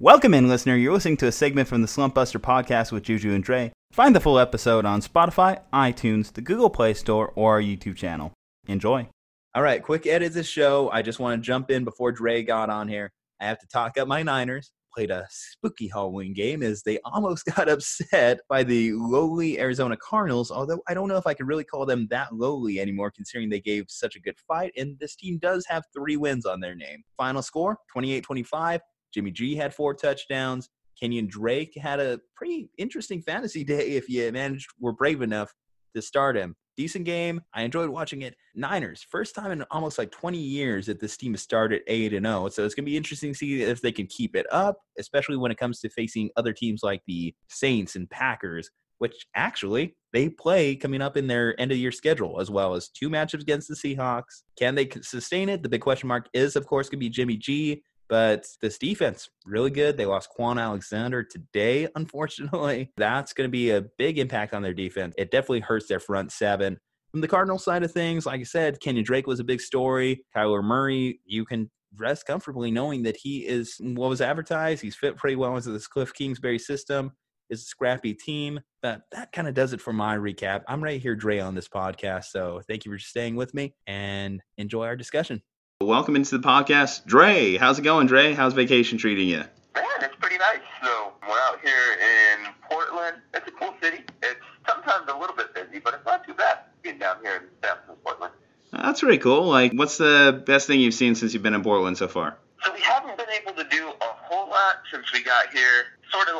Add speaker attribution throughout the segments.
Speaker 1: Welcome in, listener. You're listening to a segment from the Slumpbuster podcast with Ju-Ju and Dre. Find the full episode on Spotify, iTunes, the Google Play Store, or our YouTube channel. Enjoy. All right, quick edit of the show. I just want to jump in before Dre got on here. I have to talk up my Niners. Played a spooky Halloween game as they almost got upset by the lowly Arizona Cardinals, although I don't know if I could really call them that lowly anymore considering they gave such a good fight, and this team does have 3 wins on their name. Final score, 28-25. Jimmy G had 4 touchdowns. Kenyon Drake had a pretty interesting fantasy day if you were brave enough to start him. Decent game. I enjoyed watching it. Niners, first time in almost 20 years that this team has started 8-0. So it's going to be interesting to see if they can keep it up, especially when it comes to facing other teams like the Saints and Packers, which actually they play coming up in their end-of-year schedule, as well as 2 matchups against the Seahawks. Can they sustain it? The big question mark is, of course, going to be Jimmy G. But this defense, really good. They lost Quan Alexander today, unfortunately. That's going to be a big impact on their defense. It definitely hurts their front 7. From the Cardinals side of things, like I said, Kenyon Drake was a big story. Kyler Murray, you can rest comfortably knowing that he is what was advertised. He's fit pretty well into this Cliff Kingsbury system. It's a scrappy team. But that kind of does it for my recap. I'm right here, Dre, on this podcast. So thank you for staying with me and enjoy our discussion. Welcome into the podcast. Dre, how's it going, Dre? How's vacation treating you?
Speaker 2: Man, it's pretty nice. So we're out here in Portland. It's a cool city. It's sometimes a little bit busy, but it's not too bad being down here in South Portland.
Speaker 1: That's pretty cool. What's the best thing you've seen since you've been in Portland so far?
Speaker 2: So we haven't been able to do a whole lot since we got here, sort of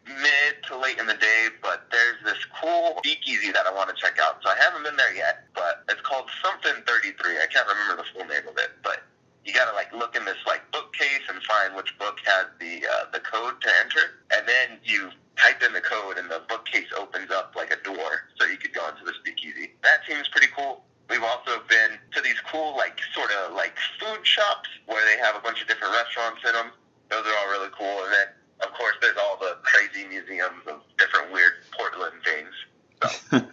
Speaker 2: mid to late in the day, but there's this cool speakeasy that I want to check out. So I haven't been there yet, but it's called something 33. I can't remember the full name of it, but you got to look in this bookcase and find which book has the code to enter, and then you type in the code and the bookcase opens up like a door so you could go into the speakeasy. That seems pretty cool. We've also been to these cool food shops where they have a bunch of different restaurants in them. Those are all really cool. And then, of course, there's all the crazy museums of different weird Portland things. So.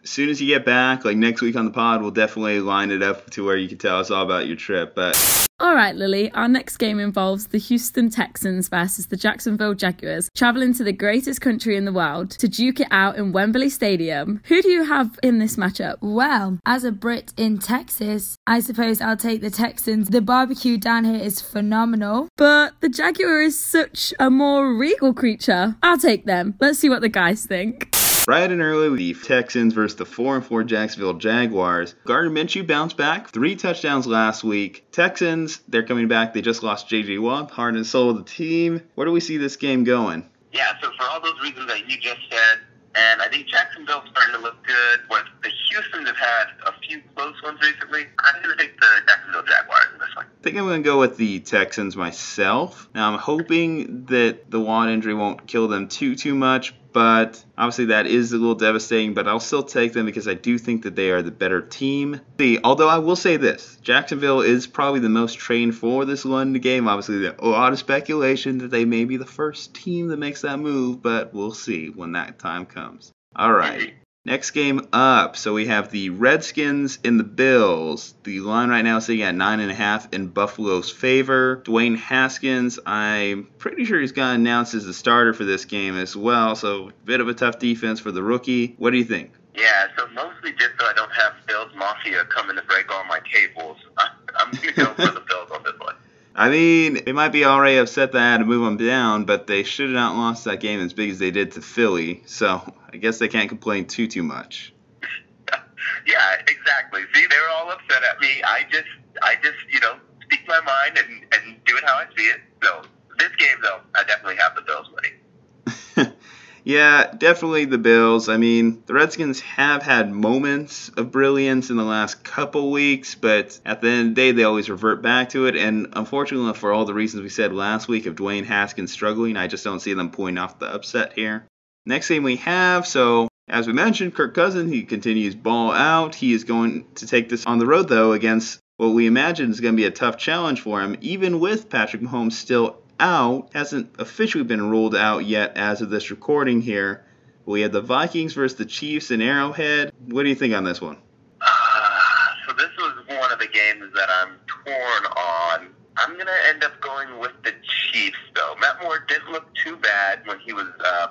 Speaker 1: As soon as you get back, next week on the pod, we'll definitely line it up to where you can tell us all about your trip. But
Speaker 3: all right, Lili, our next game involves the Houston Texans versus the Jacksonville Jaguars, traveling to the greatest country in the world to duke it out in Wembley Stadium. Who do you have in this matchup?
Speaker 4: Well, as a Brit in Texas, I suppose I'll take the Texans. The barbecue down here is phenomenal.
Speaker 3: But the Jaguar is such a more regal creature. I'll take them. Let's see what the guys think.
Speaker 1: Bright and early with the Texans versus the 4-4 Jacksonville Jaguars. Gardner Minshew bounced back. 3 touchdowns last week. Texans, they're coming back. They just lost J.J. Watt, heart and soul of the team. Where do we see this game going?
Speaker 2: Yeah, so for all those reasons that you just said, and I think Jacksonville's starting to look good. But the Houstons have had a few close ones recently. I'm going to take the Jacksonville Jaguars in this one.
Speaker 1: I think I'm going to go with the Texans myself. Now, I'm hoping that the Watt injury won't kill them too much. But obviously that is a little devastating, but I'll still take them because I do think that they are the better team. Although I will say this, Jacksonville is probably the most trained for this London game. Obviously, there's a lot of speculation that they may be the first team that makes that move, but we'll see when that time comes. All right. Next game up, so we have the Redskins and the Bills. The line right now is sitting at 9.5 in Buffalo's favor. Dwayne Haskins, I'm pretty sure he's got announced as the starter for this game as well, so a bit of a tough defense for the rookie. What do you think?
Speaker 2: Yeah, so mostly just so I don't have Bills Mafia coming to break all my tables. I'm going to go for the Bills on this one.
Speaker 1: I mean, they might be already upset that I had to move them down, but they should have not lost that game as big as they did to Philly, so I guess they can't complain too much.
Speaker 2: Yeah, exactly. See, they were all upset at me. I just speak my mind and do it how I see it. So this game, though, I definitely have the Bills winning.
Speaker 1: Yeah, definitely the Bills. I mean, the Redskins have had moments of brilliance in the last couple weeks, but at the end of the day, they always revert back to it. And unfortunately, for all the reasons we said last week of Dwayne Haskins struggling, I just don't see them pulling off the upset here. Next game we have, so as we mentioned, Kirk Cousins, he continues ball out. He is going to take this on the road, though, against what we imagine is going to be a tough challenge for him, even with Patrick Mahomes still out. Hasn't officially been ruled out yet as of this recording here. We had the Vikings versus the Chiefs in Arrowhead. What do you think on this one?
Speaker 2: So this was one of the games that I'm torn on. I'm going to end up going with the Chiefs So Matt Moore didn't look too bad when he was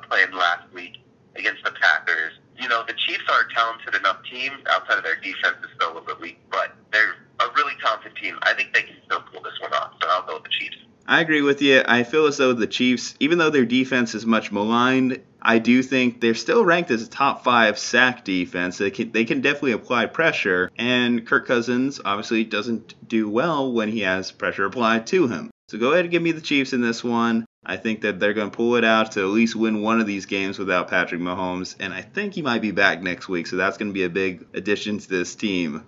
Speaker 2: playing last week against the Packers. You know, the Chiefs are a talented enough team. Outside of their defense is still a little bit weak, but they're a really talented team. I think they can still pull this one off, so I'll go with the Chiefs.
Speaker 1: I agree with you. I feel as though the Chiefs, even though their defense is much maligned, I do think they're still ranked as a top 5 sack defense. They can definitely apply pressure, and Kirk Cousins obviously doesn't do well when he has pressure applied to him. So go ahead and give me the Chiefs in this one. I think that they're going to pull it out to at least win one of these games without Patrick Mahomes, and I think he might be back next week, so that's going to be a big addition to this team.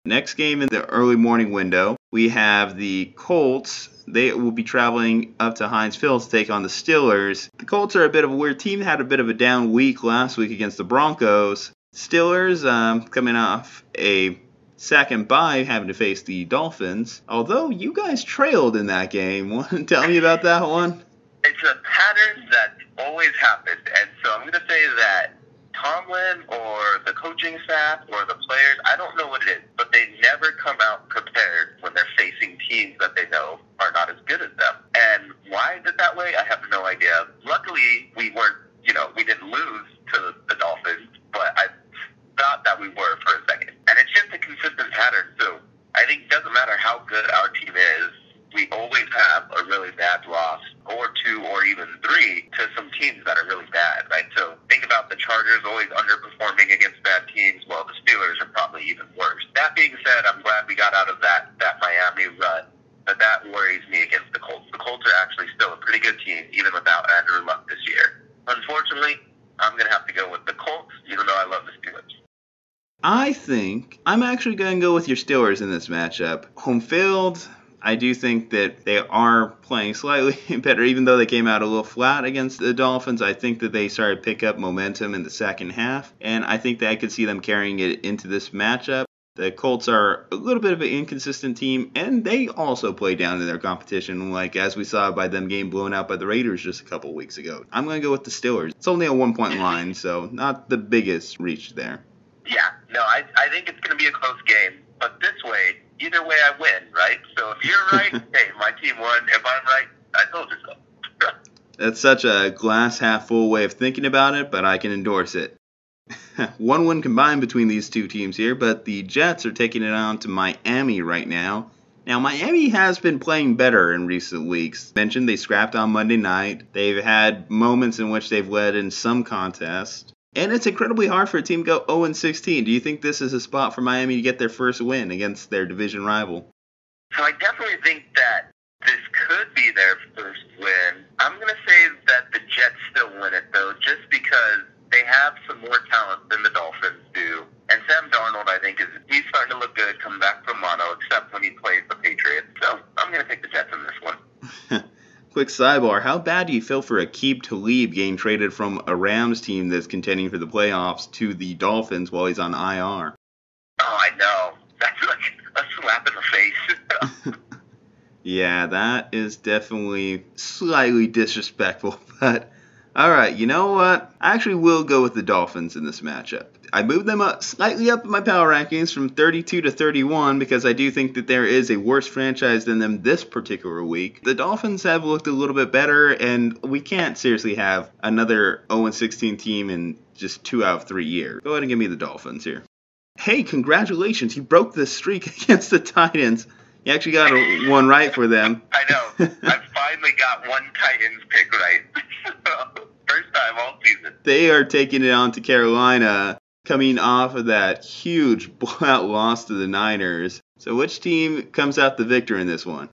Speaker 1: Next game in the early morning window, we have the Colts. They will be traveling up to Heinz Field to take on the Steelers. The Colts are a bit of a weird team. They had a bit of a down week last week against the Broncos. Steelers coming off a second bye, having to face the Dolphins. Although you guys trailed in that game. Want to tell me about that one?
Speaker 2: It's a pattern that always happens, and so I'm going to say that Tomlin or the coaching staff or the players, I don't know what it is, but they never come out prepared when they're facing teams that they know are not as good as them. And why is it that way? I have no idea. Luckily, we didn't lose to the Dolphins, but I thought that we were for a second. And it's just a consistent pattern, so I think it doesn't matter how good our team is, we always have a really bad loss, or 2 or even 3, to some teams that are really bad, right? So think about the Chargers always underperforming against bad teams, while the Steelers are probably even worse. That being said, I'm glad we got out of that Miami rut, but that worries me against the Colts. The Colts are actually still a pretty good team, even without Andrew Luck this year. Unfortunately, I'm going to have to go with the Colts, even though I love the Steelers.
Speaker 1: I think I'm actually going to go with your Steelers in this matchup. Home field, I do think that they are playing slightly better, even though they came out a little flat against the Dolphins. I think that they started to pick up momentum in the second half, and I think that I could see them carrying it into this matchup. The Colts are a little bit of an inconsistent team, and they also play down to their competition, like as we saw by them getting blown out by the Raiders just a couple weeks ago. I'm going to go with the Steelers. It's only a 1-point line, so not the biggest reach there.
Speaker 2: Yeah, no, I think it's going to be a close game, but this way, either way I win, right? So if you're right, hey, my team won. If I'm right, I told you so.
Speaker 1: That's such a glass half full way of thinking about it, but I can endorse it. 1-1 combined between these two teams here, but the Jets are taking it on to Miami right now. Now, Miami has been playing better in recent weeks. Mentioned they scrapped on Monday night. They've had moments in which they've led in some contests. And it's incredibly hard for a team to go 0-16. Do you think this is a spot for Miami to get their first win against their division rival?
Speaker 2: So I definitely think that this could be their first win. I'm going to say that the Jets still win it, though, just because they have some more talent than the Dolphins do. And Sam Darnold, I think, he's starting to look good coming back from mono, except when he plays the Patriots. So I'm going to take the Jets in this one.
Speaker 1: Quick sidebar, how bad do you feel for Aqib Talib getting traded from a Rams team that's contending for the playoffs to the Dolphins while he's on IR?
Speaker 2: Oh, I know. That's like a slap in the face.
Speaker 1: Yeah, that is definitely slightly disrespectful, but alright, you know what? I actually will go with the Dolphins in this matchup. I moved them slightly up in my power rankings from 32 to 31 because I do think that there is a worse franchise than them this particular week. The Dolphins have looked a little bit better, and we can't seriously have another 0-16 team in just 2 out of 3 years. Go ahead and give me the Dolphins here. Hey, congratulations, you broke the streak against the Titans. You actually got one right for them.
Speaker 2: I know. I finally got one Titans pick right. First time all season.
Speaker 1: They are taking it on to Carolina, coming off of that huge blowout loss to the Niners. So which team comes out the victor in this one?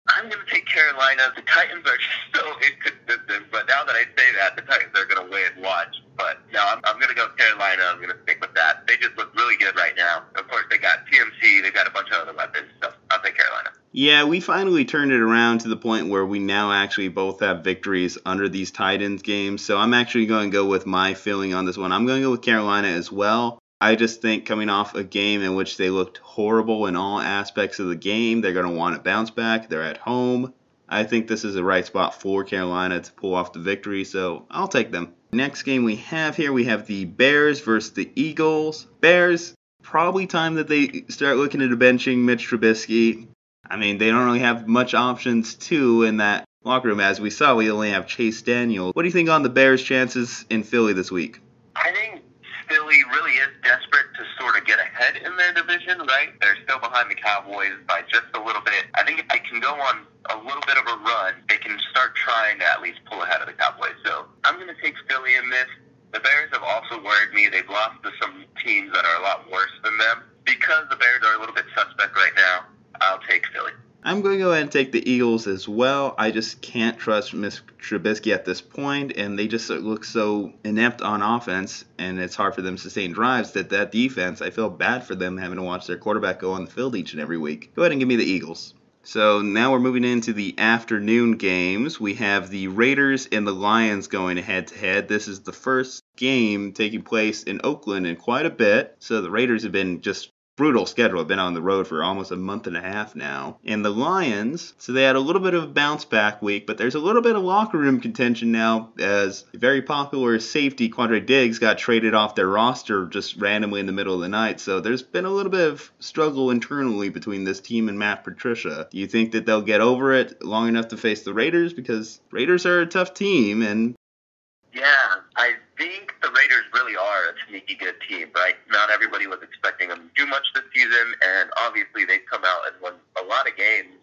Speaker 2: I'm going to take Carolina. The Titans are so inconsistent, but now that I say that, the Titans are going to win. Watch. But no, I'm going to go Carolina. I'm going to stick with that. They just look really good right now. Of course, they got TMC. They got a bunch of other weapons, so I'll take Carolina.
Speaker 1: Yeah, we finally turned it around to the point where we now actually both have victories under these Titans games. So I'm actually going to go with my feeling on this one. I'm going to go with Carolina as well. I just think coming off a game in which they looked horrible in all aspects of the game, they're going to want to bounce back. They're at home. I think this is the right spot for Carolina to pull off the victory, so I'll take them. Next game we have here, we have the Bears versus the Eagles. Bears, probably time that they start looking at benching Mitch Trubisky. I mean, they don't really have much options, too, in that locker room. As we saw, we only have Chase Daniel. What do you think on the Bears' chances in Philly this week?
Speaker 2: I think Philly really is desperate to sort of get ahead in their division, right? They're still behind the Cowboys by just a little bit. I think if they can go on a little bit of a run, they can start trying to at least pull ahead of the Cowboys. So I'm going to take Philly in this. The Bears have also worried me. They've lost to some teams that are a lot worse than them. Because the Bears are a little bit suspect right now, I'll take Philly.
Speaker 1: I'm going to go ahead and take the Eagles as well. I just can't trust Miss Trubisky at this point, and they just look so inept on offense, and it's hard for them to sustain drives that defense, I feel bad for them having to watch their quarterback go on the field each and every week. Go ahead and give me the Eagles. So now we're moving into the afternoon games. We have the Raiders and the Lions going head-to-head. This is the first game taking place in Oakland in quite a bit, so the Raiders have been just brutal schedule. I've been on the road for almost a month and a half now. And the Lions, so they had a little bit of a bounce back week, but there's a little bit of locker room contention now as a very popular safety, Quandre Diggs, got traded off their roster just randomly in the middle of the night. So there's been a little bit of struggle internally between this team and Matt Patricia. Do you think that they'll get over it long enough to face the Raiders? Because Raiders are a tough team, and
Speaker 2: yeah, I think the Raiders really are a sneaky good team, right? Not everybody was expecting them to do much this season, and obviously they've come out and won a lot of games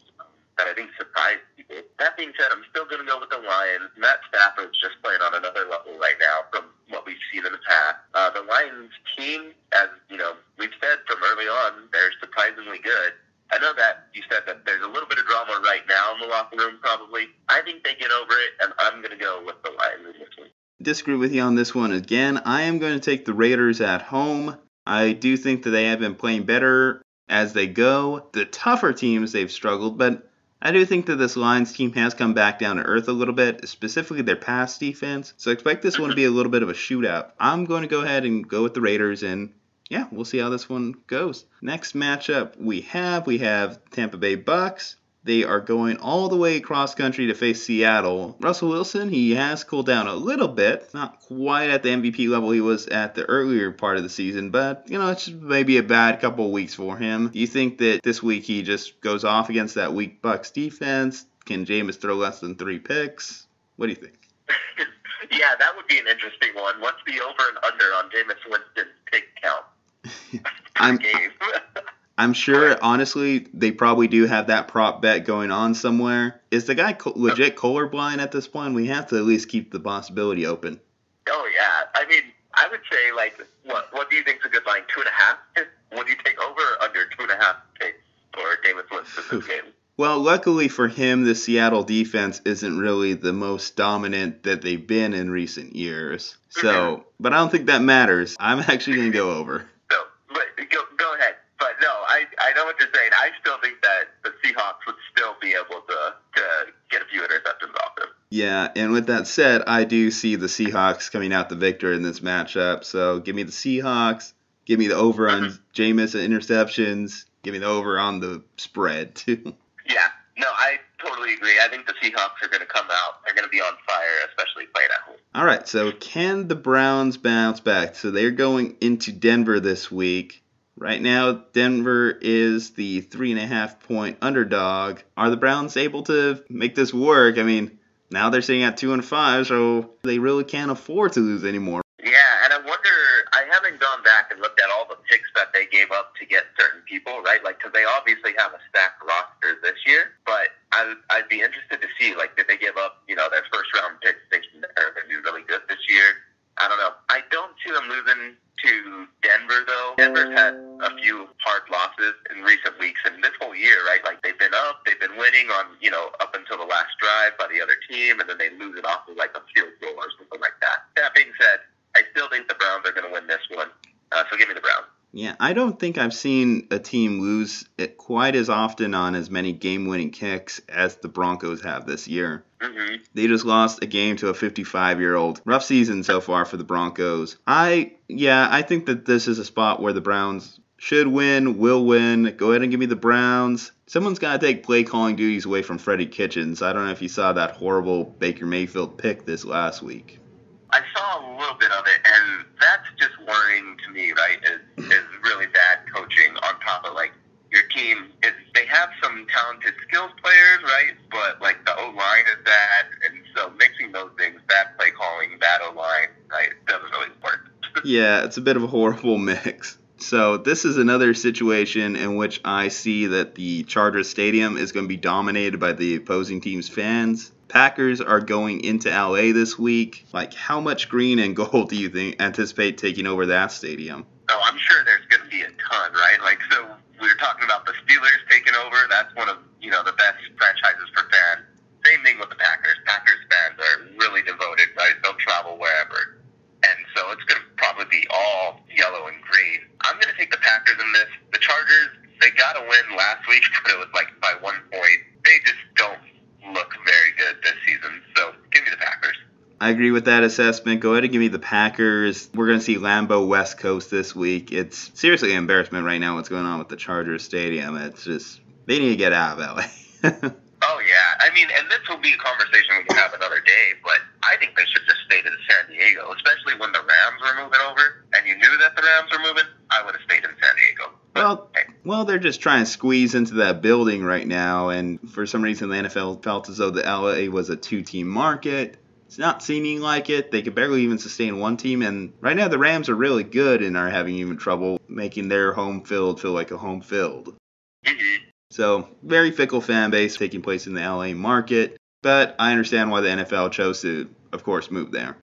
Speaker 2: that I think surprised people. That being said, I'm still going to go with the Lions. Matt Stafford's just playing on another level right now from what we've seen in the past. The Lions team, as you know, we've said from early on, they're surprisingly good. I know that you said that there's a little bit of drama right now in the locker room, probably. I think they get over it, and I'm going to go with the Lions in this one.
Speaker 1: Disagree with you on this one again. I am going to take the Raiders at home. I do think that they have been playing better as they go. The tougher teams, they've struggled, but I do think that this Lions team has come back down to earth a little bit, specifically their pass defense. So expect this one to be a little bit of a shootout. I'm going to go ahead and go with the Raiders, and yeah, we'll see how this one goes. Next matchup we have Tampa Bay Bucks. They are going all the way across country to face Seattle. Russell Wilson, he has cooled down a little bit. Not quite at the MVP level he was at the earlier part of the season, but, it's just maybe a bad couple of weeks for him. Do you think that this week he just goes off against that weak Bucks defense? Can Jameis throw less than 3 picks? What do you think?
Speaker 2: Yeah, that would be an interesting one. What's the over and under on Jameis Winston's pick count?
Speaker 1: I'm sure, honestly, they probably do have that prop bet going on somewhere. Is the guy legit colorblind at this point? We have to at least keep the possibility open.
Speaker 2: Oh, yeah. I mean, I would say, what do you think is a good line? 2.5? Would you take over or under 2.5 picks for Jameis Winston this game?
Speaker 1: Well, luckily for him, the Seattle defense isn't really the most dominant that they've been in recent years. So, but I don't think that matters. I'm actually going to go over.
Speaker 2: No, but go ahead. But no, I know what you're saying. I still think that the Seahawks would still be able to get a few interceptions off them.
Speaker 1: Yeah, and with that said, I do see the Seahawks coming out the victor in this matchup. So give me the Seahawks. Give me the over on Jameis interceptions. Give me the over on the spread, too.
Speaker 2: Yeah, no, I totally agree. I think the Seahawks are going to come out. They're going to be on fire, especially playing at home.
Speaker 1: All right, so can the Browns bounce back? So they're going into Denver this week. Right now, Denver is the 3.5-point underdog. Are the Browns able to make this work? I mean, now they're sitting at 2-5, so they really can't afford to lose anymore.
Speaker 2: Yeah, and I wonder, I haven't gone back and looked at all the picks that they gave up to get certain people, right? Because they obviously have a stacked roster this year, but I'd be interested to see, did they give up, their first-round picks thinking that they're going to be really good this year? I don't know. I don't see them losing to Denver, though. Denver's had a few hard losses in recent weeks, and this whole year, right? They've been up, they've been winning on, up until the last drive by the other team, and then they lose it off of, a field goal or something like that. That being said, I still think the Browns are going to win this one, so give me the Browns.
Speaker 1: Yeah, I don't think I've seen a team lose it quite as often on as many game-winning kicks as the Broncos have this year.
Speaker 2: Mm-hmm.
Speaker 1: They just lost a game to a 55-year-old. Rough season so far for the Broncos. I think that this is a spot where the Browns should win, will win. Go ahead and give me the Browns. Someone's got to take play calling duties away from Freddie Kitchens. I don't know if you saw that horrible Baker Mayfield pick this last week.
Speaker 2: I saw a little bit of it, and that's just worrying to me, right, is really bad coaching on top of, your team is they have some talented skills players, right? But like the O-line is bad, and so mixing those things, bad play calling, bad O-line, right, doesn't really work.
Speaker 1: Yeah, it's a bit of a horrible mix. So this is another situation in which I see that the Chargers Stadium is going to be dominated by the opposing team's fans. Packers are going into LA this week. Like, how much green and gold do you anticipate taking over that stadium?
Speaker 2: Oh, I'm sure there's going to be a ton, right? Like, so we were talking about the Steelers taking over. That's one of, the best franchises for fans. Same thing with the Packers. Packers fans are really devoted, right? They'll travel wherever. And so it's going to probably be all yellow and green. I'm going to take the Packers in this. The Chargers, they got a win last week, but it was like by 1 point. They just don't look very good this season. So give me the Packers.
Speaker 1: I agree with that assessment. Go ahead and give me the Packers. We're going to see Lambeau West Coast this week. It's seriously an embarrassment right now what's going on with the Chargers Stadium. It's just, they need to get out of LA.
Speaker 2: Oh, yeah. I mean, and this will be a conversation we can have another day, but I think they should just stay in San Diego, especially when the Rams were moving over, and you knew that the Rams were moving. I would have stayed in San Diego. But,
Speaker 1: well, they're just trying to squeeze into that building right now, and for some reason the NFL felt as though the LA was a two-team market. It's not seeming like it. They could barely even sustain one team, and right now the Rams are really good and are having even trouble making their home field feel like a home field.
Speaker 2: Mm-hmm.
Speaker 1: So, very fickle fan base taking place in the LA market, but I understand why the NFL chose to, of course, move there.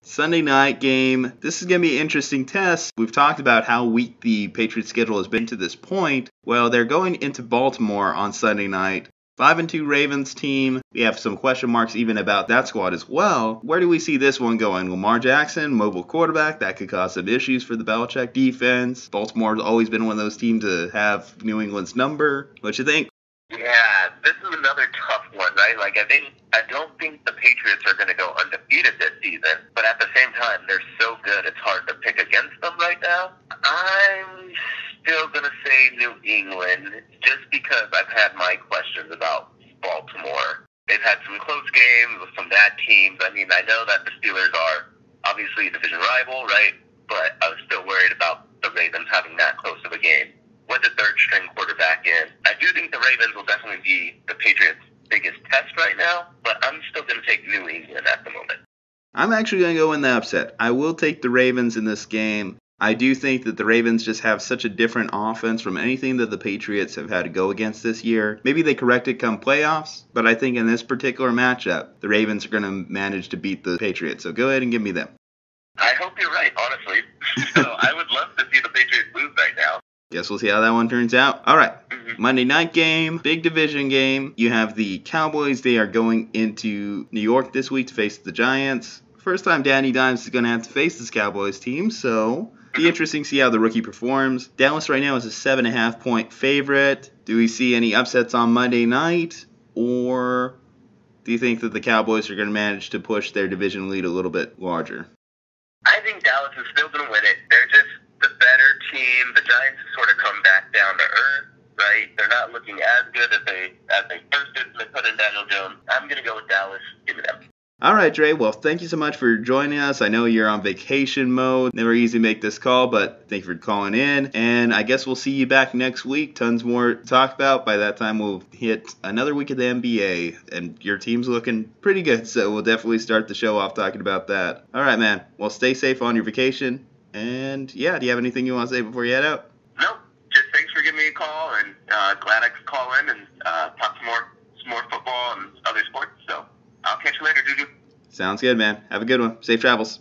Speaker 1: Sunday night game. This is going to be an interesting test. We've talked about how weak the Patriots schedule has been to this point. Well, they're going into Baltimore on Sunday night. 5-2 Ravens team. We have some question marks even about that squad as well. Where do we see this one going? Lamar Jackson, mobile quarterback. That could cause some issues for the Belichick defense. Baltimore's always been one of those teams to have New England's number. What you think?
Speaker 2: Yeah, this is another tough one, right? Like, I don't think the Patriots are going to go undefeated this season, but at the same time, they're so good, it's hard to pick against them right now. I'm still going to say New England, just because I've had my questions about Baltimore. They've had some close games with some bad teams. I mean, I know that the Steelers are obviously a division rival, right? But I was still worried about the Ravens having that close of a game with the third-string quarterback in. I do think the Ravens will definitely be the Patriots' biggest test right now, but I'm still going to take New England at the moment.
Speaker 1: I'm actually going to go in the upset. I will take the Ravens in this game. I do think that the Ravens just have such a different offense from anything that the Patriots have had to go against this year. Maybe they correct it come playoffs, but I think in this particular matchup, the Ravens are going to manage to beat the Patriots. So go ahead and give me them.
Speaker 2: I hope you're right, honestly. So I would love to see the Patriots lose right now.
Speaker 1: Guess we'll see how that one turns out. All right. Monday night game, big division game. You have the Cowboys. They are going into New York this week to face the Giants. First time Danny Dimes is going to have to face this Cowboys team, so be interesting to see how the rookie performs. Dallas right now is a 7.5-point favorite. Do we see any upsets on Monday night, or do you think that the Cowboys are going to manage to push their division lead a little bit larger?
Speaker 2: I think Dallas is still going to win it. They're just the better team. The Giants have sort of come back down to earth, right? They're not looking as good as they first did when they put in Daniel Jones. I'm going to go with Dallas. Give me them.
Speaker 1: All right, Dre. Well, thank you so much for joining us. I know you're on vacation mode. Never easy to make this call, but thank you for calling in. And I guess we'll see you back next week. Tons more to talk about. By that time, we'll hit another week of the NBA, and your team's looking pretty good. So we'll definitely start the show off talking about that. All right, man. Well, stay safe on your vacation. And yeah, do you have anything you want to say before you head out?
Speaker 2: No, just thanks for giving me a call, and glad I could call in and talk some more football and other sports. So I'll catch you later, Ju-Ju.
Speaker 1: Sounds good, man. Have a good one. Safe travels.